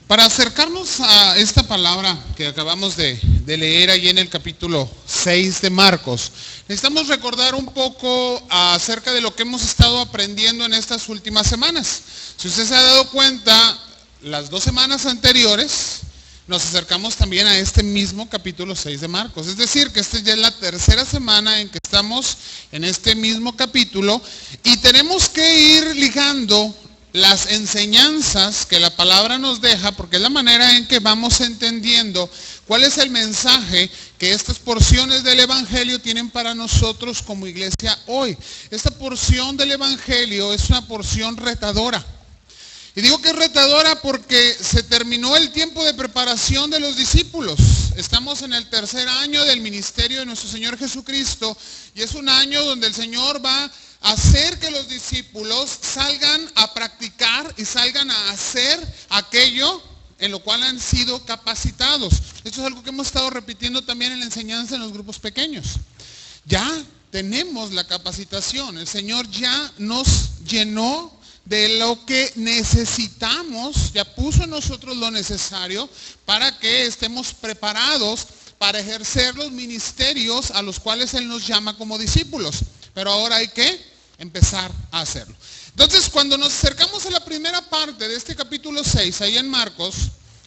Para acercarnos a esta palabra que acabamos de leer allí en el capítulo 6 de Marcos, necesitamos recordar un poco acerca de lo que hemos estado aprendiendo en estas últimas semanas. Si usted se ha dado cuenta, las 2 semanas anteriores nos acercamos también a este mismo capítulo 6 de Marcos. Es decir, que esta ya es la tercera semana en que estamos en este mismo capítulo y tenemos que ir ligando las enseñanzas que la palabra nos deja, porque es la manera en que vamos entendiendo cuál es el mensaje que estas porciones del Evangelio tienen para nosotros como iglesia hoy. Esta porción del Evangelio es una porción retadora. Y digo que es retadora porque se terminó el tiempo de preparación de los discípulos. Estamos en el tercer año del ministerio de nuestro Señor Jesucristo y es un año donde el Señor va a hacer que los discípulos salgan a practicar y salgan a hacer aquello en lo cual han sido capacitados. Esto es algo que hemos estado repitiendo también en la enseñanza en los grupos pequeños. Ya tenemos la capacitación, el Señor ya nos llenó de lo que necesitamos, ya puso en nosotros lo necesario para que estemos preparados para ejercer los ministerios a los cuales Él nos llama como discípulos. Pero ahora hay que empezar a hacerlo. Entonces, cuando nos acercamos a la primera parte de este capítulo 6, ahí en Marcos,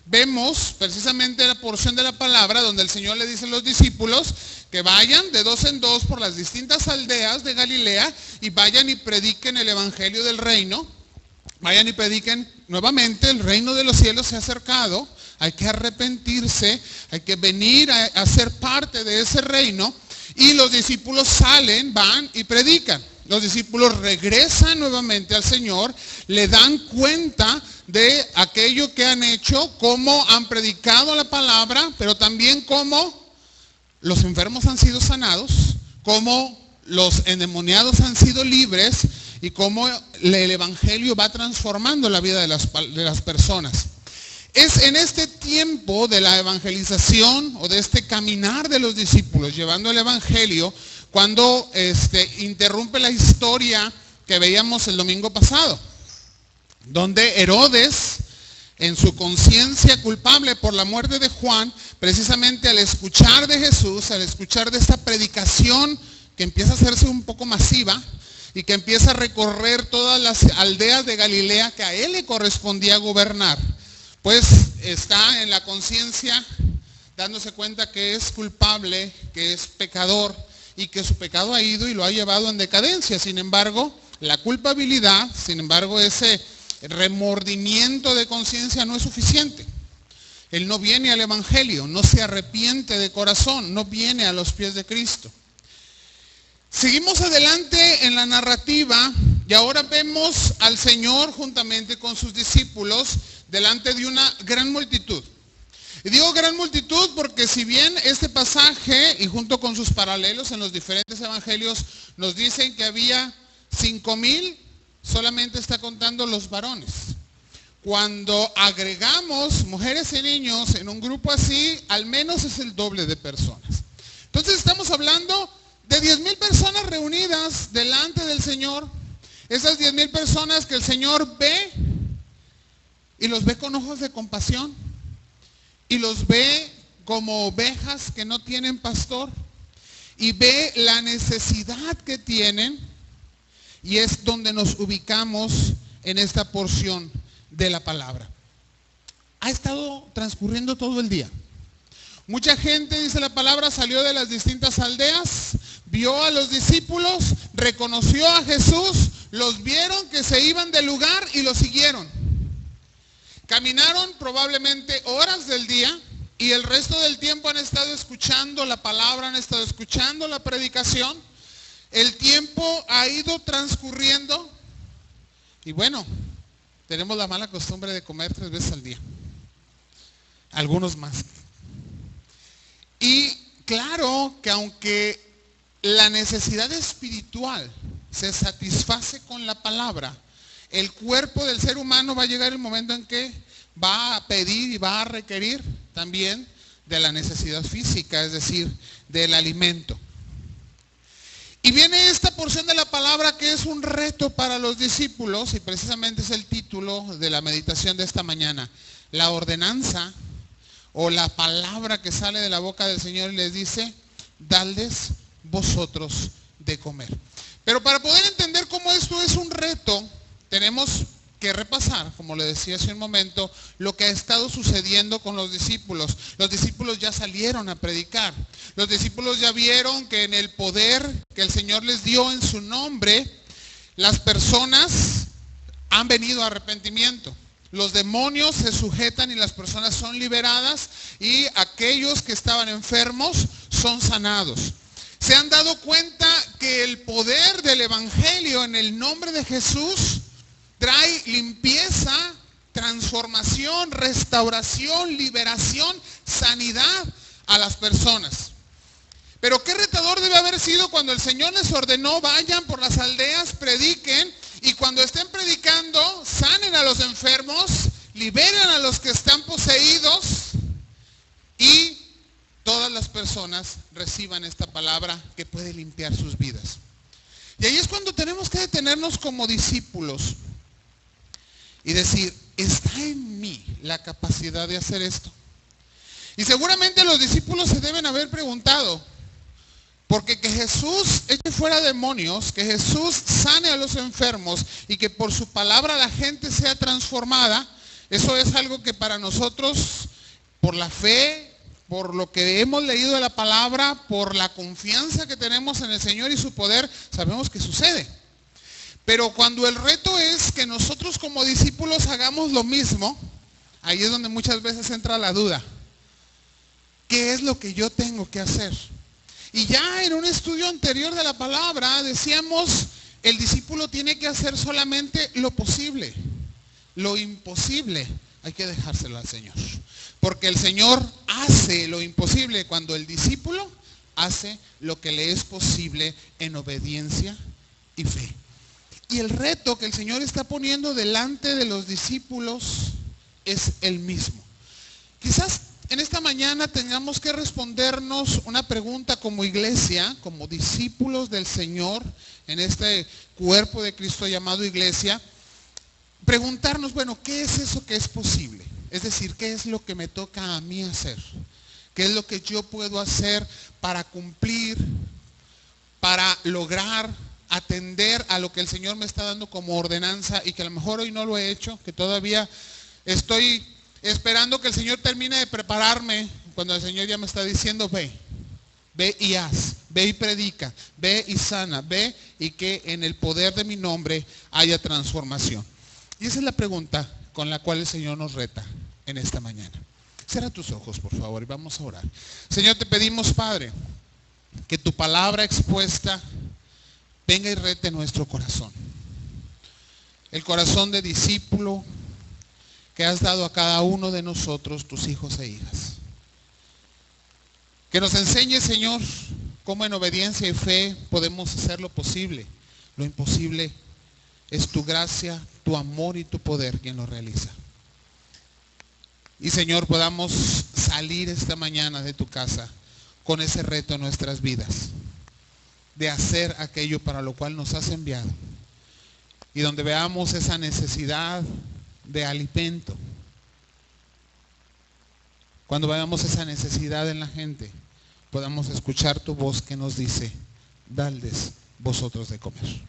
vemos precisamente la porción de la palabra donde el Señor le dice a los discípulos que vayan de 2 en 2 por las distintas aldeas de Galilea y vayan y prediquen el evangelio del reino. Vayan y prediquen nuevamente, el reino de los cielos se ha acercado, hay que arrepentirse, hay que venir a ser parte de ese reino. Y los discípulos salen, van y predican. Los discípulos regresan nuevamente al Señor, le dan cuenta de aquello que han hecho, cómo han predicado la palabra, pero también cómo los enfermos han sido sanados, cómo los endemoniados han sido libres y cómo el evangelio va transformando la vida de las personas. Es en este tiempo de la evangelización o de este caminar de los discípulos llevando el evangelio cuando interrumpe la historia que veíamos el domingo pasado, donde Herodes, en su conciencia culpable por la muerte de Juan, precisamente al escuchar de Jesús, al escuchar de esta predicación que empieza a hacerse un poco masiva y que empieza a recorrer todas las aldeas de Galilea que a él le correspondía gobernar, pues está en la conciencia dándose cuenta que es culpable, que es pecador y que su pecado ha ido y lo ha llevado en decadencia. Sin embargo, la culpabilidad, ese remordimiento de conciencia no es suficiente. Él no viene al evangelio, no se arrepiente de corazón, no viene a los pies de Cristo. Seguimos adelante en la narrativa y ahora vemos al Señor juntamente con sus discípulos delante de una gran multitud. Y digo gran multitud porque si bien este pasaje y junto con sus paralelos en los diferentes evangelios nos dicen que había 5,000, solamente está contando los varones. Cuando agregamos mujeres y niños en un grupo así, al menos es el doble de personas. Entonces estamos hablando de 10,000 personas reunidas delante del Señor. Esas 10,000 personas que el Señor ve y los ve con ojos de compasión y los ve como ovejas que no tienen pastor y ve la necesidad que tienen, y es donde nos ubicamos en esta porción de la palabra. Ha estado transcurriendo todo el día. Mucha gente, dice la palabra, salió de las distintas aldeas, vio a los discípulos, reconoció a Jesús, los vieron que se iban del lugar y los siguieron. Caminaron probablemente horas del día y el resto del tiempo han estado escuchando la palabra, han estado escuchando la predicación. El tiempo ha ido transcurriendo y bueno, tenemos la mala costumbre de comer 3 veces al día. Algunos más. Y claro que aunque la necesidad espiritual se satisface con la palabra, el cuerpo del ser humano va a llegar el momento en que va a pedir y va a requerir también de la necesidad física, es decir, del alimento. Y viene esta porción de la palabra que es un reto para los discípulos, y precisamente es el título de la meditación de esta mañana. La ordenanza o la palabra que sale de la boca del Señor y les dice: dadles vosotros de comer. Pero para poder entender cómo esto es un reto, tenemos que repasar, como le decía hace un momento, lo que ha estado sucediendo con los discípulos. Los discípulos ya salieron a predicar. Los discípulos ya vieron que en el poder que el Señor les dio en su nombre, las personas han venido a arrepentimiento. Los demonios se sujetan y las personas son liberadas, y aquellos que estaban enfermos son sanados. Se han dado cuenta que el poder del Evangelio en el nombre de Jesús trae limpieza, transformación, restauración, liberación, sanidad a las personas. Pero qué retador debe haber sido cuando el Señor les ordenó: vayan por las aldeas, prediquen, y cuando estén predicando, sanen a los enfermos, liberen a los que están poseídos, y todas las personas reciban esta palabra que puede limpiar sus vidas. Y ahí es cuando tenemos que detenernos como discípulos y decir: ¿está en mí la capacidad de hacer esto? Y seguramente los discípulos se deben haber preguntado, porque que Jesús eche fuera demonios, que Jesús sane a los enfermos y que por su palabra la gente sea transformada, eso es algo que para nosotros, por la fe, por lo que hemos leído de la palabra, por la confianza que tenemos en el Señor y su poder, sabemos que sucede. Pero cuando el reto es que nosotros como discípulos hagamos lo mismo, ahí es donde muchas veces entra la duda. ¿Qué es lo que yo tengo que hacer? Y ya en un estudio anterior de la palabra decíamos, el discípulo tiene que hacer solamente lo posible. Lo imposible hay que dejárselo al Señor. Porque el Señor hace lo imposible cuando el discípulo hace lo que le es posible en obediencia y fe. Y el reto que el Señor está poniendo delante de los discípulos es el mismo. Quizás en esta mañana tengamos que respondernos una pregunta como iglesia, como discípulos del Señor, en este cuerpo de Cristo llamado iglesia. Preguntarnos, bueno, ¿qué es eso que es posible? Es decir, ¿qué es lo que me toca a mí hacer? ¿Qué es lo que yo puedo hacer para cumplir, para lograr atender a lo que el Señor me está dando como ordenanza, y que a lo mejor hoy no lo he hecho, que todavía estoy esperando que el Señor termine de prepararme, cuando el Señor ya me está diciendo: ve y haz, ve y predica, ve y sana, ve y que en el poder de mi nombre haya transformación. Y esa es la pregunta con la cual el Señor nos reta en esta mañana. Cierra tus ojos, por favor, y vamos a orar. Señor, te pedimos, Padre, que tu palabra expuesta venga y rete nuestro corazón. El corazón de discípulo que has dado a cada uno de nosotros, tus hijos e hijas. Que nos enseñe, Señor, cómo en obediencia y fe podemos hacer lo posible. Lo imposible es tu gracia, tu amor y tu poder quien lo realiza. Y, Señor, podamos salir esta mañana de tu casa con ese reto en nuestras vidas, de hacer aquello para lo cual nos has enviado. Y donde veamos esa necesidad de alimento, cuando veamos esa necesidad en la gente, podamos escuchar tu voz que nos dice: dadles vosotros de comer.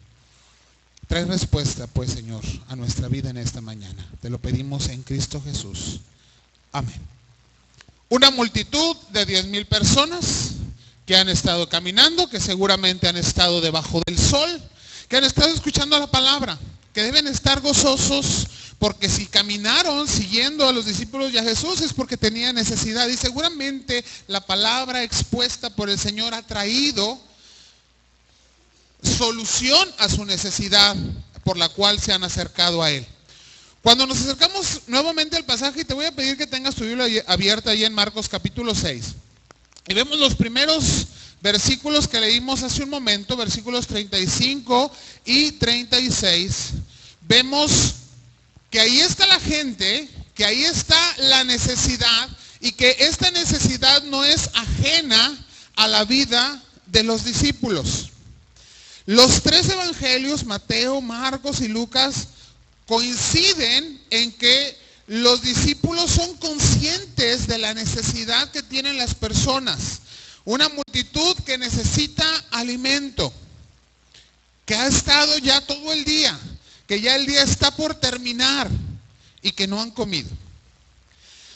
Trae respuesta, pues, Señor, a nuestra vida en esta mañana. Te lo pedimos en Cristo Jesús. Amén. Una multitud de 10,000 personas que han estado caminando, que seguramente han estado debajo del sol, que han estado escuchando la palabra, que deben estar gozosos, porque si caminaron siguiendo a los discípulos y a Jesús es porque tenían necesidad, y seguramente la palabra expuesta por el Señor ha traído solución a su necesidad por la cual se han acercado a Él. Cuando nos acercamos nuevamente al pasaje, y te voy a pedir que tengas tu Biblia abierta ahí en Marcos capítulo 6, y vemos los primeros versículos que leímos hace un momento, versículos 35 y 36, vemos que ahí está la gente, que ahí está la necesidad, y que esta necesidad no es ajena a la vida de los discípulos. Los tres evangelios, Mateo, Marcos y Lucas, coinciden en que los discípulos son conscientes de la necesidad que tienen las personas. Una multitud que necesita alimento, que ha estado ya todo el día, que ya el día está por terminar y que no han comido.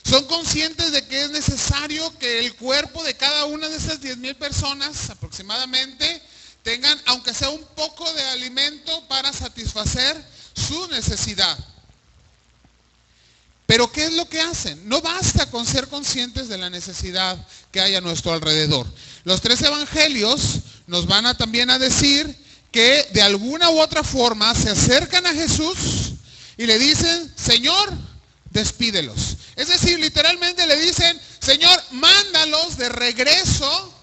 Son conscientes de que es necesario que el cuerpo de cada una de esas 10,000 personas aproximadamente tengan, aunque sea un poco de alimento para satisfacer su necesidad. Pero ¿qué es lo que hacen? No basta con ser conscientes de la necesidad que hay a nuestro alrededor. Los tres evangelios nos van a también a decir que de alguna u otra forma se acercan a Jesús y le dicen, Señor, despídelos. Es decir, literalmente le dicen, Señor, mándalos de regreso,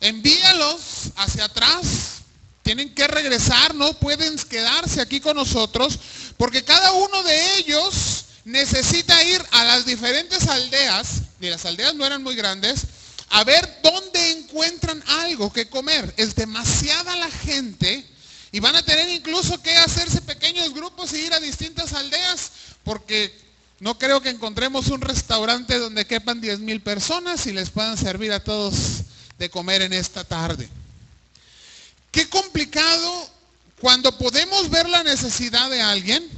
envíalos hacia atrás. Tienen que regresar, no pueden quedarse aquí con nosotros, porque cada uno de ellos necesita ir a las diferentes aldeas, y las aldeas no eran muy grandes, a ver dónde encuentran algo que comer. Es demasiada la gente y van a tener incluso que hacerse pequeños grupos y ir a distintas aldeas, porque no creo que encontremos un restaurante donde quepan 10,000 personas y les puedan servir a todos de comer en esta tarde. Qué complicado cuando podemos ver la necesidad de alguien,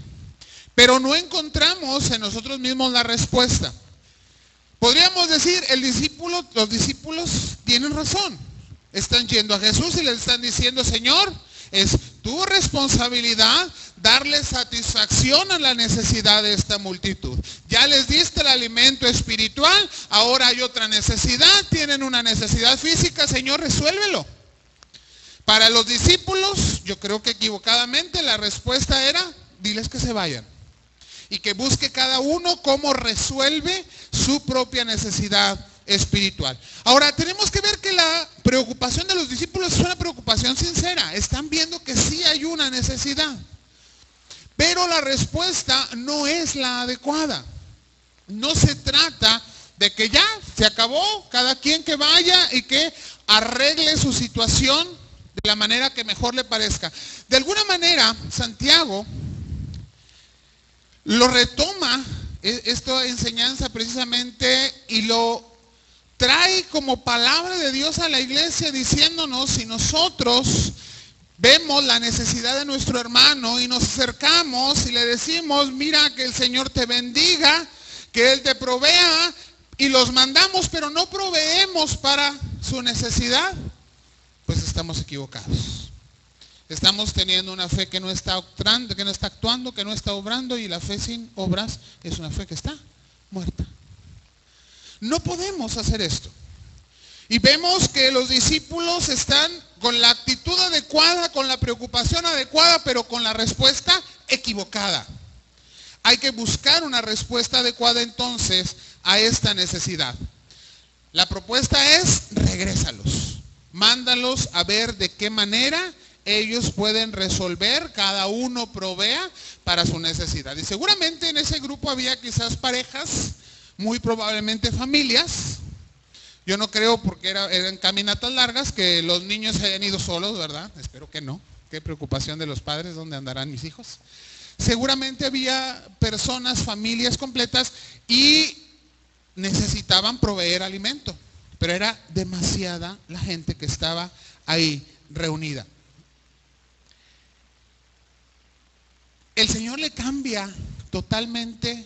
pero no encontramos en nosotros mismos la respuesta. Podríamos decir, los discípulos tienen razón. Están yendo a Jesús y le están diciendo, Señor, es tu responsabilidad darle satisfacción a la necesidad de esta multitud. Ya les diste el alimento espiritual, ahora hay otra necesidad, tienen una necesidad física, Señor, resuélvelo. Para los discípulos, yo creo que equivocadamente, la respuesta era, diles que se vayan. Y que busque cada uno cómo resuelve su propia necesidad espiritual. Ahora, tenemos que ver que la preocupación de los discípulos es una preocupación sincera. Están viendo que sí hay una necesidad. Pero la respuesta no es la adecuada. No se trata de que ya se acabó, cada quien que vaya y que arregle su situación de la manera que mejor le parezca. De alguna manera, Santiago lo retoma esta enseñanza precisamente y lo trae como palabra de Dios a la iglesia diciéndonos, si nosotros vemos la necesidad de nuestro hermano y nos acercamos y le decimos, mira, que el Señor te bendiga, que Él te provea, y los mandamos pero no proveemos para su necesidad, pues estamos equivocados. Estamos teniendo una fe que no está actuando, que no está obrando, y la fe sin obras es una fe que está muerta. No podemos hacer esto. Y vemos que los discípulos están con la actitud adecuada, con la preocupación adecuada, pero con la respuesta equivocada. Hay que buscar una respuesta adecuada entonces a esta necesidad. La propuesta es, regrésalos. Mándalos a ver de qué manera ellos pueden resolver, cada uno provea para su necesidad. Y seguramente en ese grupo había quizás parejas, muy probablemente familias. Yo no creo, porque eran caminatas largas, que los niños se hayan ido solos, ¿verdad? Espero que no. Qué preocupación de los padres, ¿dónde andarán mis hijos? Seguramente había personas, familias completas, y necesitaban proveer alimento. Pero era demasiada la gente que estaba ahí reunida. El Señor le cambia totalmente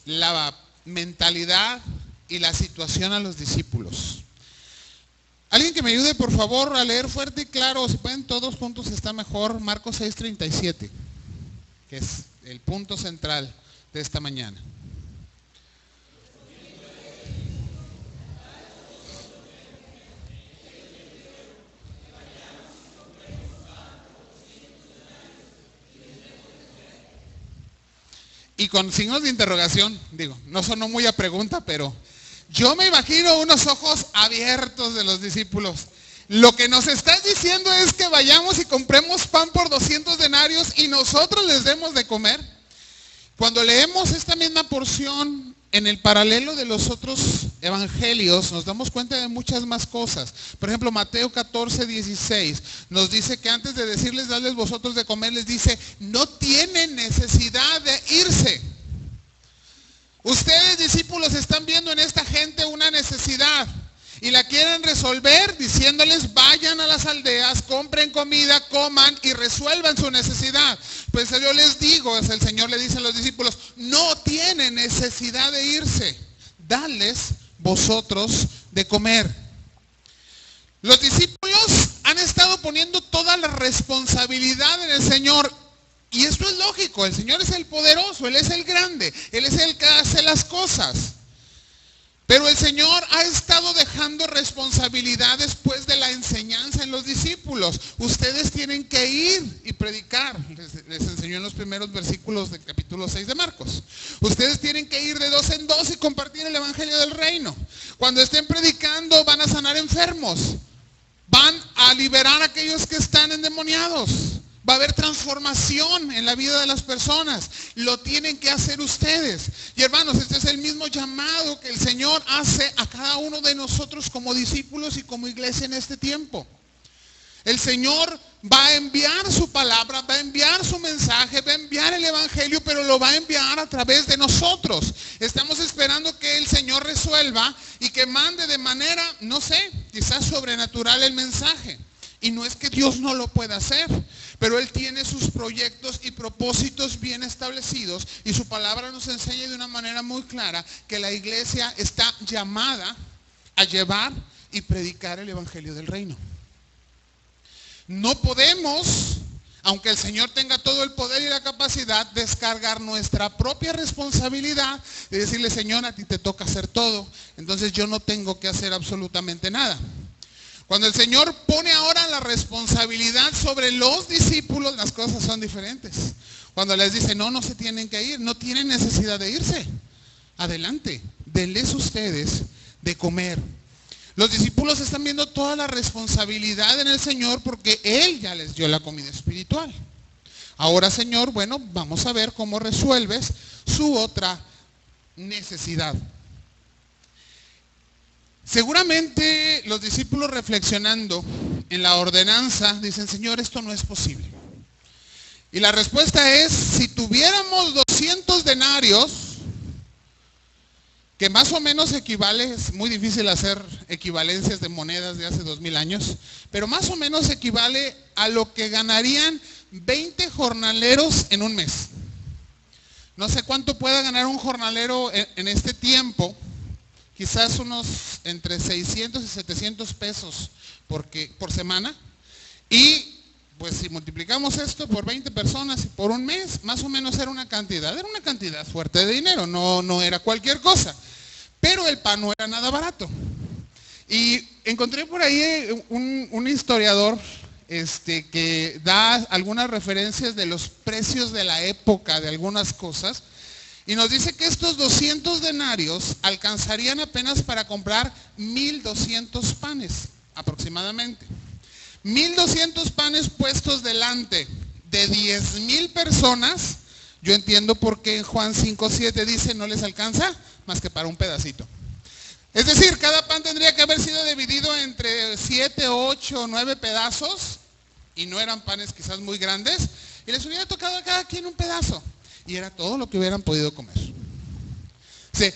la mentalidad y la situación a los discípulos. Alguien que me ayude por favor a leer fuerte y claro, si pueden todos juntos está mejor, Marcos 6:37, que es el punto central de esta mañana. Y con signos de interrogación, digo, no sonó muy a pregunta, pero yo me imagino unos ojos abiertos de los discípulos. Lo que nos estás diciendo es que vayamos y compremos pan por 200 denarios y nosotros les demos de comer. Cuando leemos esta misma porción en el paralelo de los otros evangelios nos damos cuenta de muchas más cosas. Por ejemplo, Mateo 14:16 nos dice que antes de decirles dadles vosotros de comer, les dice, no tienen necesidad de irse. Ustedes, discípulos, están viendo en esta gente una necesidad y la quieren resolver diciéndoles vayan a las aldeas, compren comida, coman y resuelvan su necesidad. Pues yo les digo, el Señor le dice a los discípulos, no tienen necesidad de irse, dadles vosotros de comer. Los discípulos han estado poniendo toda la responsabilidad en el Señor. Y esto es lógico, el Señor es el poderoso, Él es el grande, Él es el que hace las cosas. Pero el Señor ha estado dejando responsabilidad después de la enseñanza en los discípulos. Ustedes tienen que ir y predicar. Les enseñó en los primeros versículos del capítulo 6 de Marcos. Ustedes tienen que ir de 2 en 2 y compartir el evangelio del reino. Cuando estén predicando van a sanar enfermos. Van a liberar a aquellos que están endemoniados. Va a haber transformación en la vida de las personas. Lo tienen que hacer ustedes. Y hermanos, este es el mismo llamado que el Señor hace a cada uno de nosotros como discípulos y como iglesia en este tiempo. El Señor va a enviar su palabra, va a enviar su mensaje, va a enviar el evangelio, pero lo va a enviar a través de nosotros. Estamos esperando que el Señor resuelva y que mande de manera, no sé, quizás sobrenatural el mensaje. Y no es que Dios no lo pueda hacer, pero Él tiene sus proyectos y propósitos bien establecidos y su palabra nos enseña de una manera muy clara que la iglesia está llamada a llevar y predicar el evangelio del reino. No podemos, aunque el Señor tenga todo el poder y la capacidad, descargar nuestra propia responsabilidad y decirle, Señor, a ti te toca hacer todo, entonces yo no tengo que hacer absolutamente nada. Cuando el Señor pone ahora la responsabilidad sobre los discípulos, las cosas son diferentes. Cuando les dice, no se tienen que ir, no tienen necesidad de irse. Adelante, denles ustedes de comer. Los discípulos están viendo toda la responsabilidad en el Señor porque Él ya les dio la comida espiritual. Ahora, Señor, bueno, vamos a ver cómo resuelves su otra necesidad. Seguramente los discípulos reflexionando en la ordenanza dicen, Señor, esto no es posible. Y la respuesta es, si tuviéramos 200 denarios, que más o menos equivale, es muy difícil hacer equivalencias de monedas de hace 2000 años, pero más o menos equivale a lo que ganarían 20 jornaleros en un mes. No sé cuánto pueda ganar un jornalero en este tiempo, quizás unos entre 600 y 700 pesos por semana. Y pues si multiplicamos esto por 20 personas y por un mes, más o menos era una cantidad fuerte de dinero, no era cualquier cosa. Pero el pan no era nada barato. Y encontré por ahí un historiador que da algunas referencias de los precios de la época de algunas cosas. Y nos dice que estos 200 denarios alcanzarían apenas para comprar 1200 panes, aproximadamente. 1200 panes puestos delante de 10,000 personas. Yo entiendo por qué Juan 5:7 dice no les alcanza más que para un pedacito. Es decir, cada pan tendría que haber sido dividido entre 7, 8, 9 pedazos. Y no eran panes quizás muy grandes. Y les hubiera tocado a cada quien un pedazo. Y era todo lo que hubieran podido comer. O sea,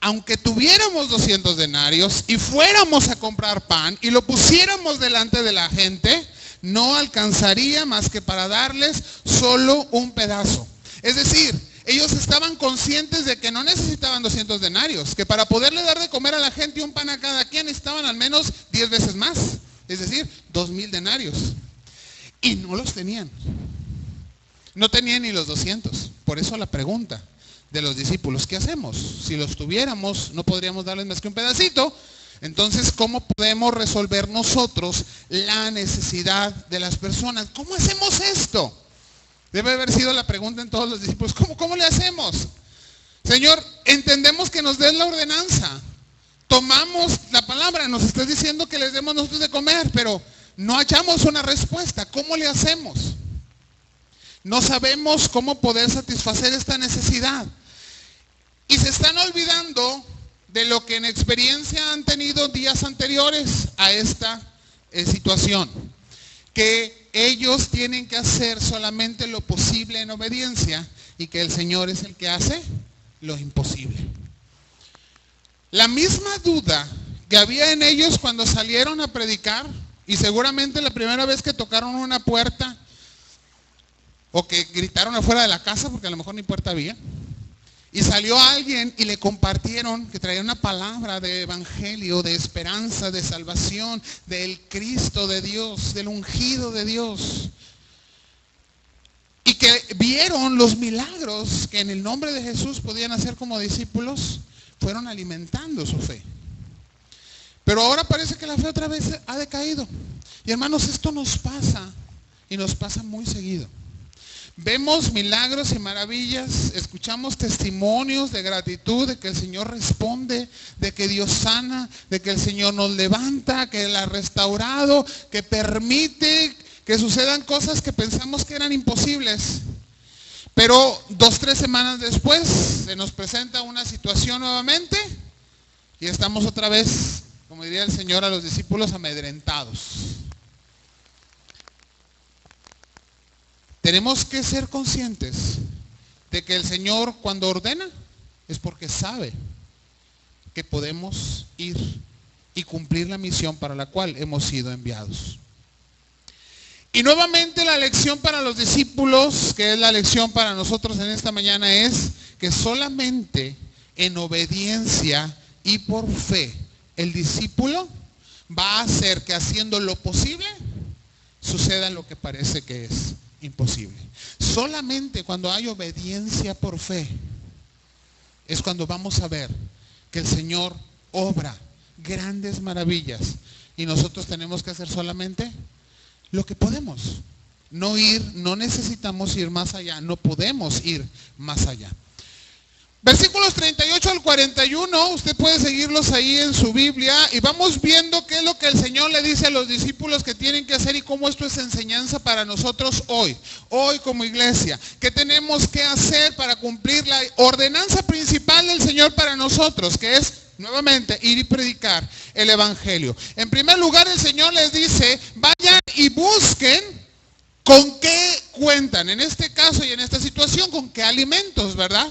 aunque tuviéramos 200 denarios y fuéramos a comprar pan y lo pusiéramos delante de la gente, no alcanzaría más que para darles solo un pedazo. Es decir, ellos estaban conscientes de que no necesitaban 200 denarios, que para poderle dar de comer a la gente un pan a cada quien estaban al menos 10 veces más. Es decir, 2,000 denarios. Y no los tenían. No tenían ni los 200. Por eso la pregunta de los discípulos, ¿qué hacemos? Si los tuviéramos, no podríamos darles más que un pedacito. Entonces, ¿cómo podemos resolver nosotros la necesidad de las personas? ¿Cómo hacemos esto? Debe haber sido la pregunta en todos los discípulos. ¿Cómo le hacemos? Señor, entendemos que nos des la ordenanza. Tomamos la palabra, nos estás diciendo que les demos nosotros de comer, pero no hallamos una respuesta. ¿Cómo le hacemos? No sabemos cómo poder satisfacer esta necesidad. Y se están olvidando de lo que en experiencia han tenido días anteriores a esta situación. Que ellos tienen que hacer solamente lo posible en obediencia y que el Señor es el que hace lo imposible. La misma duda que había en ellos cuando salieron a predicar, y seguramente la primera vez que tocaron una puerta o que gritaron afuera de la casa, porque a lo mejor ni puerta había, y salió alguien y le compartieron que traía una palabra de evangelio, de esperanza, de salvación, del Cristo de Dios, del ungido de Dios. Y que vieron los milagros que en el nombre de Jesús podían hacer como discípulos, fueron alimentando su fe. Pero ahora parece que la fe otra vez ha decaído. Y hermanos, esto nos pasa, y nos pasa muy seguido. Vemos milagros y maravillas, escuchamos testimonios de gratitud, de que el Señor responde, de que Dios sana, de que el Señor nos levanta, que Él ha restaurado, que permite que sucedan cosas que pensamos que eran imposibles. Pero 2-3 semanas después se nos presenta una situación nuevamente y estamos otra vez, como diría el Señor a los discípulos, amedrentados. Tenemos que ser conscientes de que el Señor cuando ordena es porque sabe que podemos ir y cumplir la misión para la cual hemos sido enviados. Y nuevamente la lección para los discípulos, que es la lección para nosotros en esta mañana, es que solamente en obediencia y por fe el discípulo va a hacer que haciendo lo posible suceda lo que parece que es imposible. Solamente cuando hay obediencia por fe es cuando vamos a ver que el Señor obra grandes maravillas y nosotros tenemos que hacer solamente lo que podemos. No necesitamos ir más allá, no podemos ir más allá. Versículos 38 al 41, usted puede seguirlos ahí en su Biblia y vamos viendo qué es lo que el Señor le dice a los discípulos que tienen que hacer y cómo esto es enseñanza para nosotros hoy como iglesia. ¿Qué tenemos que hacer para cumplir la ordenanza principal del Señor para nosotros, que es nuevamente ir y predicar el Evangelio? En primer lugar, el Señor les dice, vayan y busquen con qué cuentan. En este caso y en esta situación, con qué alimentos, ¿verdad?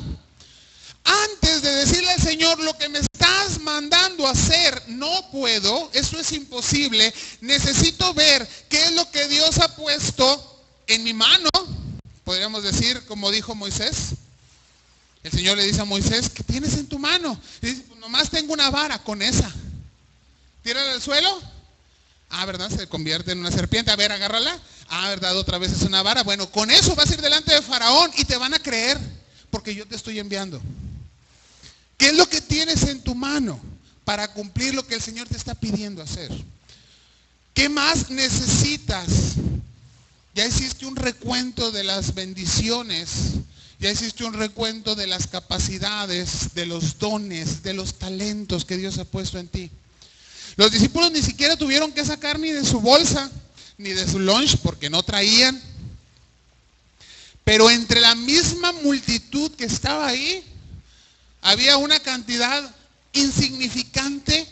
Antes de decirle al Señor, lo que me estás mandando a hacer, no puedo, eso es imposible, necesito ver qué es lo que Dios ha puesto en mi mano, podríamos decir, como dijo Moisés. El Señor le dice a Moisés, ¿qué tienes en tu mano? Y dice, pues nomás tengo una vara, con esa. Tírala al suelo. Ah, ¿verdad? Se convierte en una serpiente. A ver, agárrala. Ah, ¿verdad? Otra vez es una vara. Bueno, con eso vas a ir delante de Faraón y te van a creer, porque yo te estoy enviando. ¿Qué es lo que tienes en tu mano para cumplir lo que el Señor te está pidiendo hacer? ¿Qué más necesitas? Ya hiciste un recuento de las bendiciones, ya hiciste un recuento de las capacidades, de los dones, de los talentos que Dios ha puesto en ti. Los discípulos ni siquiera tuvieron que sacar ni de su bolsa, ni de su lunch, porque no traían. Pero entre la misma multitud que estaba ahí, había una cantidad insignificante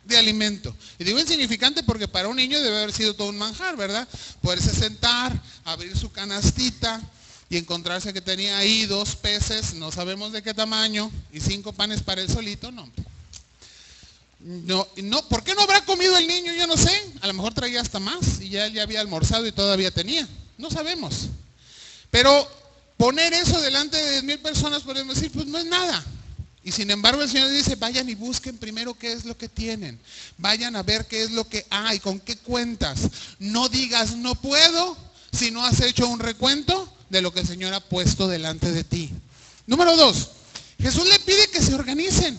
de alimento. Y digo insignificante porque para un niño debe haber sido todo un manjar, ¿verdad? Poderse sentar, abrir su canastita y encontrarse que tenía ahí 2 peces, no sabemos de qué tamaño, y 5 panes para él solito, no. No, ¿por qué no habrá comido el niño? Yo no sé. A lo mejor traía hasta más y ya él ya había almorzado y todavía tenía. No sabemos. Pero poner eso delante de 10,000 personas, podemos decir, pues no es nada. Y sin embargo el Señor dice, vayan y busquen primero qué es lo que tienen. Vayan a ver qué es lo que hay, con qué cuentas. No digas no puedo si no has hecho un recuento de lo que el Señor ha puesto delante de ti. Número 2, Jesús le pide que se organicen.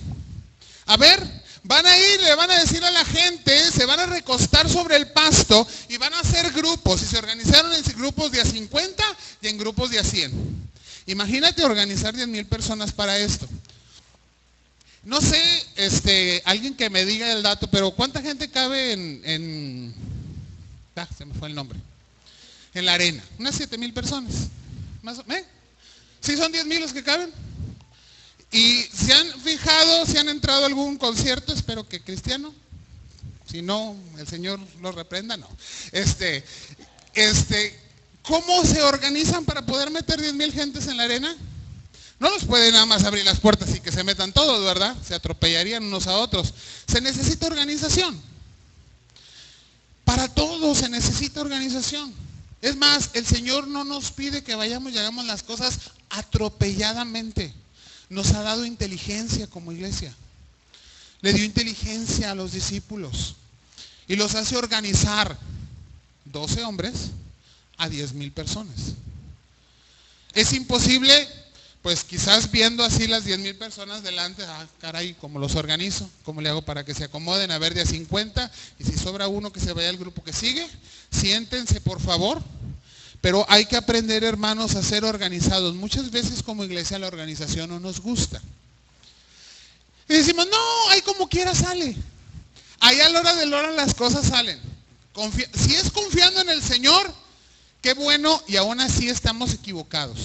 A ver, van a ir, le van a decir a la gente, se van a recostar sobre el pasto y van a hacer grupos. Y se organizaron en grupos de a 50 y en grupos de a 100. Imagínate organizar 10,000 personas para esto. No sé, alguien que me diga el dato, pero ¿cuánta gente cabe se me fue el nombre. En la arena? Unas 7,000 personas. ¿Sí son 10,000 los que caben? Y se han fijado, si han entrado a algún concierto, espero que cristiano, si no, el Señor los reprenda, no. ¿Cómo se organizan para poder meter 10,000 gentes en la arena? No los pueden nada más abrir las puertas y que se metan todos, ¿verdad? Se atropellarían unos a otros. Se necesita organización. Para todo se necesita organización. Es más, el Señor no nos pide que vayamos y hagamos las cosas atropelladamente. Nos ha dado inteligencia como iglesia. Le dio inteligencia a los discípulos y los hace organizar 12 hombres a 10,000 personas. Es imposible, pues quizás viendo así las 10,000 personas delante, caray, ¿cómo los organizo? ¿Cómo le hago para que se acomoden? A ver, de a 50, y si sobra uno que se vaya al grupo que sigue. Siéntense, por favor. Pero hay que aprender, hermanos, a ser organizados. Muchas veces como iglesia la organización no nos gusta. Y decimos, no, ahí como quiera sale. Ahí a la hora de la hora las cosas salen. Si es confiando en el Señor, qué bueno, y aún así estamos equivocados.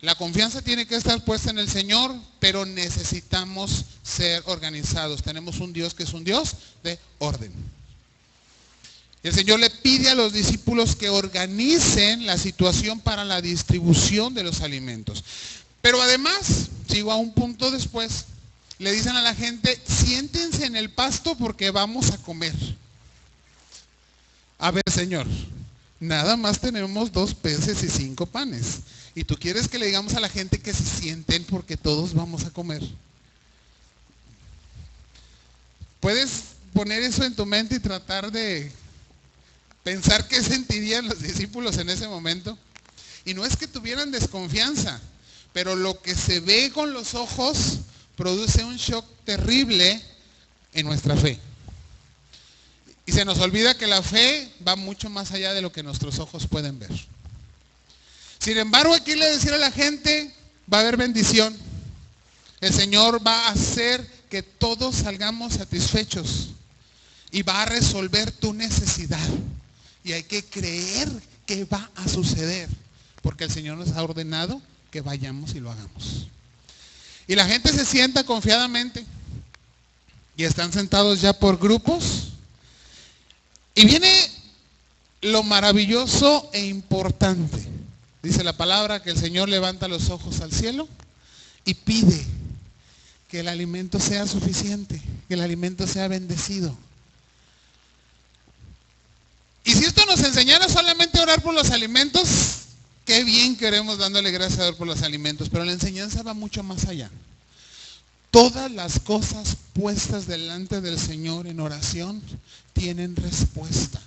La confianza tiene que estar puesta en el Señor, pero necesitamos ser organizados. Tenemos un Dios que es un Dios de orden. El Señor le pide a los discípulos que organicen la situación para la distribución de los alimentos. Pero además, sigo a un punto después, le dicen a la gente, siéntense en el pasto porque vamos a comer. A ver, Señor, nada más tenemos 2 peces y 5 panes. Y tú quieres que le digamos a la gente que se sienten porque todos vamos a comer. Puedes poner eso en tu mente y tratar de pensar qué sentirían los discípulos en ese momento. Y no es que tuvieran desconfianza, pero lo que se ve con los ojos produce un shock terrible en nuestra fe. Y se nos olvida que la fe va mucho más allá de lo que nuestros ojos pueden ver. Sin embargo, aquí le decía a la gente, va a haber bendición. El Señor va a hacer que todos salgamos satisfechos y va a resolver tu necesidad. Y hay que creer que va a suceder, porque el Señor nos ha ordenado que vayamos y lo hagamos. Y la gente se sienta confiadamente y están sentados ya por grupos. Y viene lo maravilloso e importante. Dice la palabra que el Señor levanta los ojos al cielo y pide que el alimento sea suficiente, que el alimento sea bendecido. Y si esto nos enseñara solamente a orar por los alimentos, qué bien queremos dándole gracias a Dios por los alimentos, pero la enseñanza va mucho más allá. Todas las cosas puestas delante del Señor en oración tienen respuesta.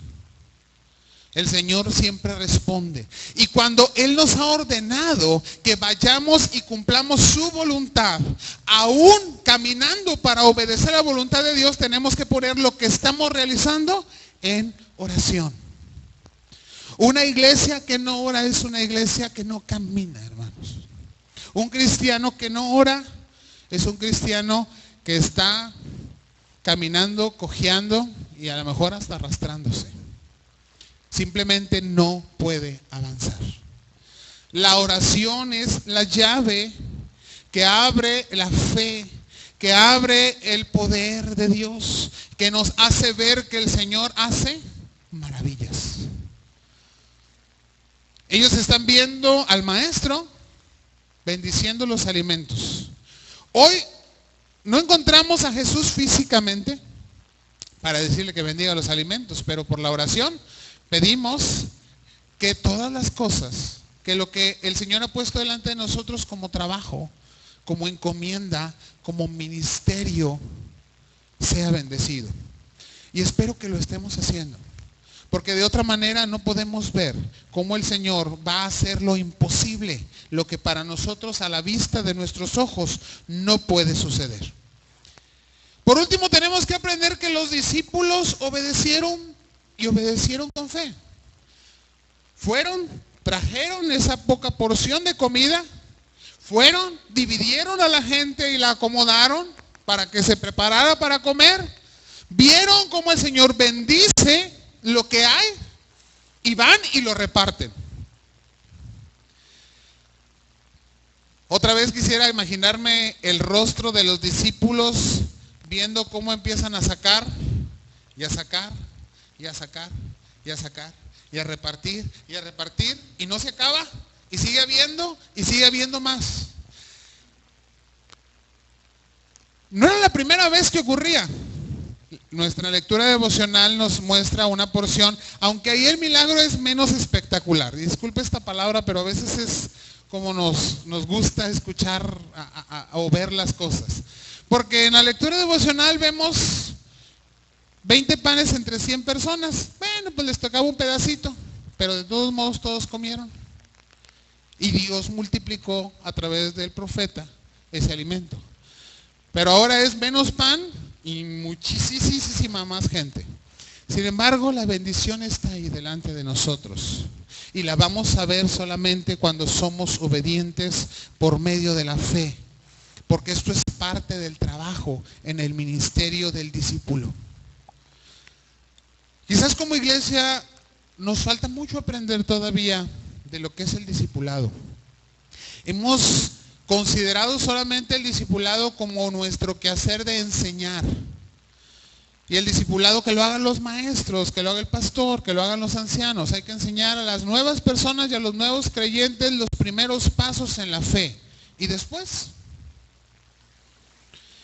El Señor siempre responde. Y cuando Él nos ha ordenado que vayamos y cumplamos su voluntad, aún caminando para obedecer la voluntad de Dios, tenemos que poner lo que estamos realizando en oración. Una iglesia que no ora es una iglesia que no camina, hermanos. Un cristiano que no ora es un cristiano que está caminando, cojeando y a lo mejor hasta arrastrándose. Simplemente no puede avanzar. La oración es la llave que abre la fe, que abre el poder de Dios, que nos hace ver que el Señor hace maravillas. Ellos están viendo al maestro bendiciendo los alimentos. Hoy no encontramos a Jesús físicamente para decirle que bendiga los alimentos, pero por la oración pedimos que todas las cosas, que lo que el Señor ha puesto delante de nosotros como trabajo, como encomienda, como ministerio, sea bendecido. Y espero que lo estemos haciendo, porque de otra manera no podemos ver cómo el Señor va a hacer lo imposible, lo que para nosotros a la vista de nuestros ojos no puede suceder. Por último, tenemos que aprender que los discípulos obedecieron y obedecieron con fe. Fueron, trajeron esa poca porción de comida, fueron, dividieron a la gente y la acomodaron para que se preparara para comer. Vieron cómo el Señor bendice lo que hay y van y lo reparten. Otra vez quisiera imaginarme el rostro de los discípulos viendo cómo empiezan a sacar y a sacar y a sacar y a sacar y a repartir y no se acaba y sigue habiendo más. No era la primera vez que ocurría. Nuestra lectura devocional nos muestra una porción, aunque ahí el milagro es menos espectacular. Disculpe esta palabra, pero a veces es como nos gusta escuchar o ver las cosas. Porque en la lectura devocional vemos 20 panes entre 100 personas. Bueno, pues les tocaba un pedacito, pero de todos modos todos comieron. Y Dios multiplicó a través del profeta ese alimento. Pero ahora es menos pan y muchísima más gente. Sin embargo, la bendición está ahí delante de nosotros. Y la vamos a ver solamente cuando somos obedientes por medio de la fe. Porque esto es parte del trabajo en el ministerio del discípulo. Quizás como iglesia nos falta mucho aprender todavía de lo que es el discipulado. Hemos considerado solamente el discipulado como nuestro quehacer de enseñar. Y el discipulado que lo hagan los maestros, que lo haga el pastor, que lo hagan los ancianos. Hay que enseñar a las nuevas personas y a los nuevos creyentes los primeros pasos en la fe. Y después.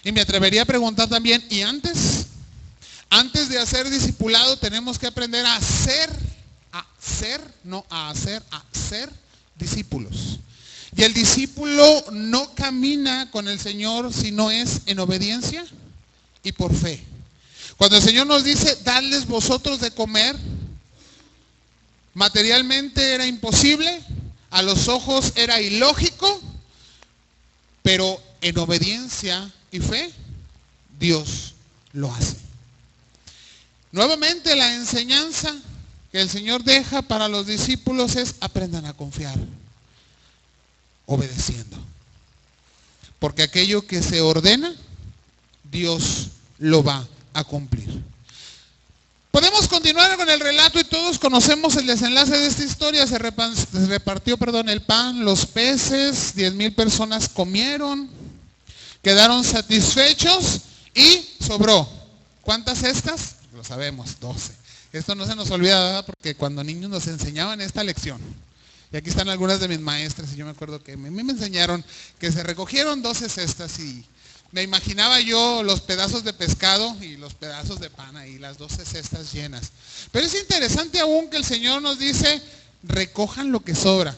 Y me atrevería a preguntar también, ¿y antes? Antes de hacer discipulado tenemos que aprender a ser discípulos. Y el discípulo no camina con el Señor si no es en obediencia y por fe. Cuando el Señor nos dice, dadles vosotros de comer, materialmente era imposible, a los ojos era ilógico, pero en obediencia y fe, Dios lo hace. Nuevamente la enseñanza que el Señor deja para los discípulos es aprendan a confiar, obedeciendo. Porque aquello que se ordena, Dios lo va a cumplir. Podemos continuar con el relato y todos conocemos el desenlace de esta historia. Se repartió el pan, los peces, 10,000 personas comieron, quedaron satisfechos y sobró. ¿Cuántas cestas? Lo sabemos, 12. Esto no se nos olvida, ¿verdad? Porque cuando niños nos enseñaban esta lección. Y aquí están algunas de mis maestras y yo me acuerdo que a mí me enseñaron que se recogieron 12 cestas y me imaginaba yo los pedazos de pescado y los pedazos de pan ahí, las 12 cestas llenas. Pero es interesante aún que el Señor nos dice, recojan lo que sobra.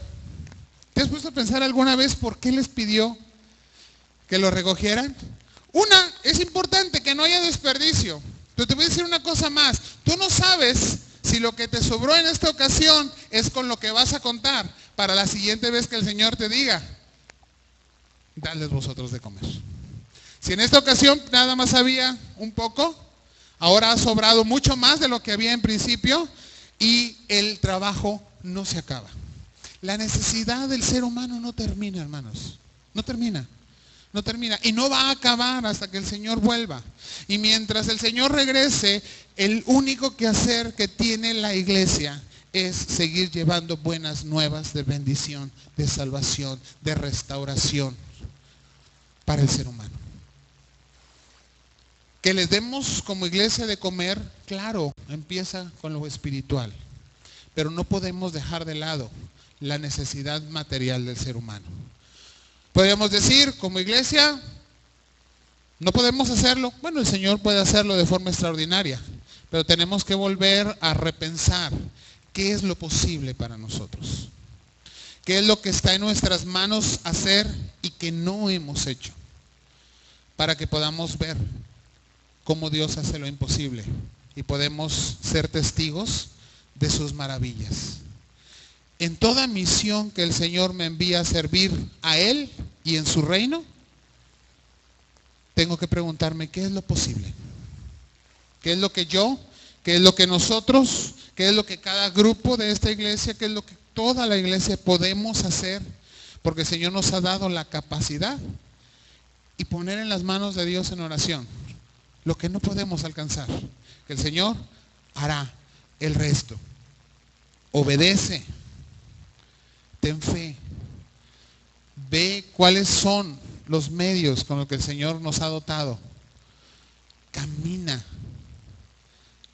¿Te has puesto a pensar alguna vez por qué les pidió que lo recogieran? Una, es importante que no haya desperdicio. Pero te voy a decir una cosa más. Tú no sabes si lo que te sobró en esta ocasión es con lo que vas a contar para la siguiente vez que el Señor te diga, dadles vosotros de comer. Si en esta ocasión nada más había un poco, ahora ha sobrado mucho más de lo que había en principio y el trabajo no se acaba. La necesidad del ser humano no termina, hermanos. No termina. No termina y no va a acabar hasta que el Señor vuelva. Y mientras el Señor regrese, el único quehacer que tiene la iglesia es seguir llevando buenas nuevas de bendición, de salvación, de restauración para el ser humano. Que les demos como iglesia de comer, claro, empieza con lo espiritual, pero no podemos dejar de lado la necesidad material del ser humano. Podríamos decir, como iglesia, no podemos hacerlo. Bueno, el Señor puede hacerlo de forma extraordinaria, pero tenemos que volver a repensar qué es lo posible para nosotros. ¿Qué es lo que está en nuestras manos hacer y que no hemos hecho? Para que podamos ver cómo Dios hace lo imposible y podemos ser testigos de sus maravillas. En toda misión que el Señor me envía a servir a Él y en su reino, tengo que preguntarme qué es lo posible. ¿Qué es lo que yo, qué es lo que nosotros, qué es lo que cada grupo de esta iglesia, qué es lo que toda la iglesia podemos hacer? Porque el Señor nos ha dado la capacidad y poner en las manos de Dios en oración lo que no podemos alcanzar. Que el Señor hará el resto. Obedece. Ten fe. Ve cuáles son los medios con los que el Señor nos ha dotado. Camina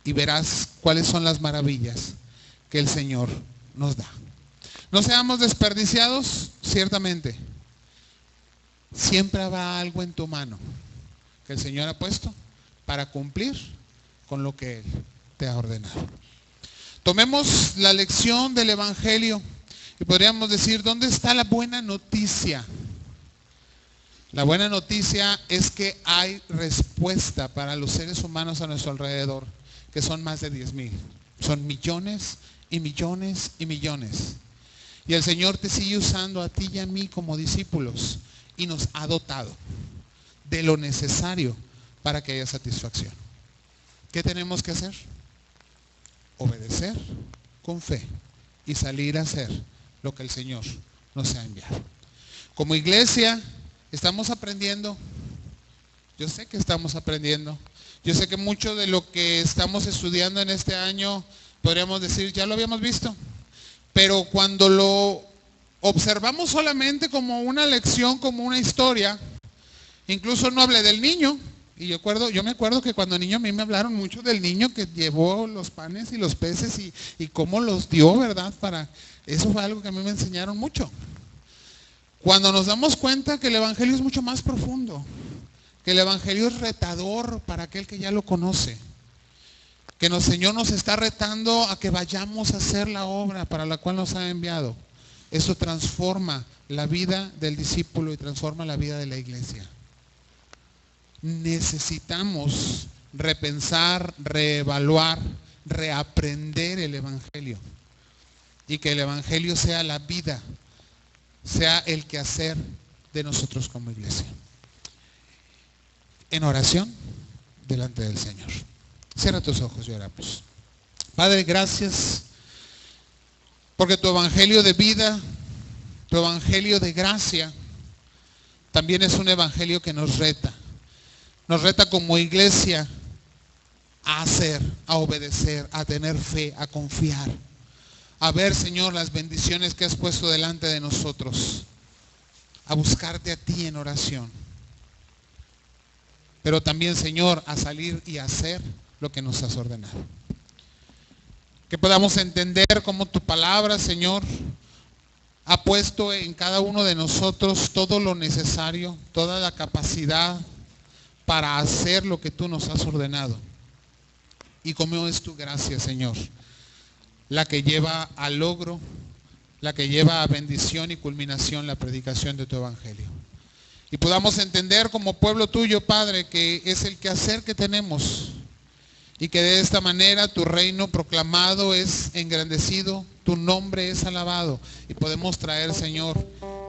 y verás cuáles son las maravillas que el Señor nos da. No seamos desperdiciados, ciertamente. Siempre habrá algo en tu mano que el Señor ha puesto para cumplir con lo que Él te ha ordenado. Tomemos la lección del Evangelio y podríamos decir, ¿dónde está la buena noticia? La buena noticia es que hay respuesta para los seres humanos a nuestro alrededor, que son más de 10,000. Son millones y millones y millones. Y el Señor te sigue usando a ti y a mí como discípulos y nos ha dotado de lo necesario para que haya satisfacción. ¿Qué tenemos que hacer? Obedecer con fe y salir a hacer lo que el Señor nos ha enviado. Como iglesia estamos aprendiendo. Yo sé que estamos aprendiendo. Yo sé que mucho de lo que estamos estudiando en este año, podríamos decir, ya lo habíamos visto. Pero cuando lo observamos solamente como una lección, como una historia, incluso no hablé del niño. Y yo me acuerdo que cuando niño a mí me hablaron mucho del niño que llevó los panes y los peces y cómo los dio, ¿verdad? Eso fue algo que a mí me enseñaron mucho. Cuando nos damos cuenta que el Evangelio es mucho más profundo, que el Evangelio es retador para aquel que ya lo conoce, que el Señor nos está retando a que vayamos a hacer la obra para la cual nos ha enviado. Eso transforma la vida del discípulo y transforma la vida de la iglesia. Necesitamos repensar, reevaluar, reaprender el Evangelio. Y que el Evangelio sea la vida, sea el quehacer de nosotros como iglesia. En oración, delante del Señor. Cierra tus ojos y oramos. Padre, gracias, porque tu Evangelio de vida, tu Evangelio de gracia, también es un Evangelio que nos reta. Nos reta como iglesia a hacer, a obedecer, a tener fe, a confiar. A ver, Señor, las bendiciones que has puesto delante de nosotros. A buscarte a ti en oración. Pero también, Señor, a salir y a hacer lo que nos has ordenado. Que podamos entender cómo tu palabra, Señor, ha puesto en cada uno de nosotros todo lo necesario, toda la capacidad para hacer lo que tú nos has ordenado. Y cómo es tu gracia, Señor, la que lleva al logro, la que lleva a bendición y culminación la predicación de tu Evangelio. Y podamos entender como pueblo tuyo, Padre, que es el quehacer que tenemos y que de esta manera tu reino proclamado es engrandecido, tu nombre es alabado y podemos traer, Señor,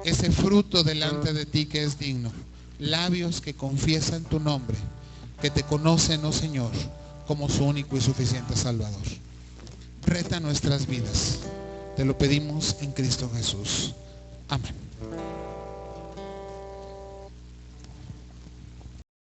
ese fruto delante de ti que es digno. Labios que confiesan tu nombre, que te conocen, oh Señor, como su único y suficiente Salvador. Reta nuestras vidas. Te lo pedimos en Cristo Jesús. Amén.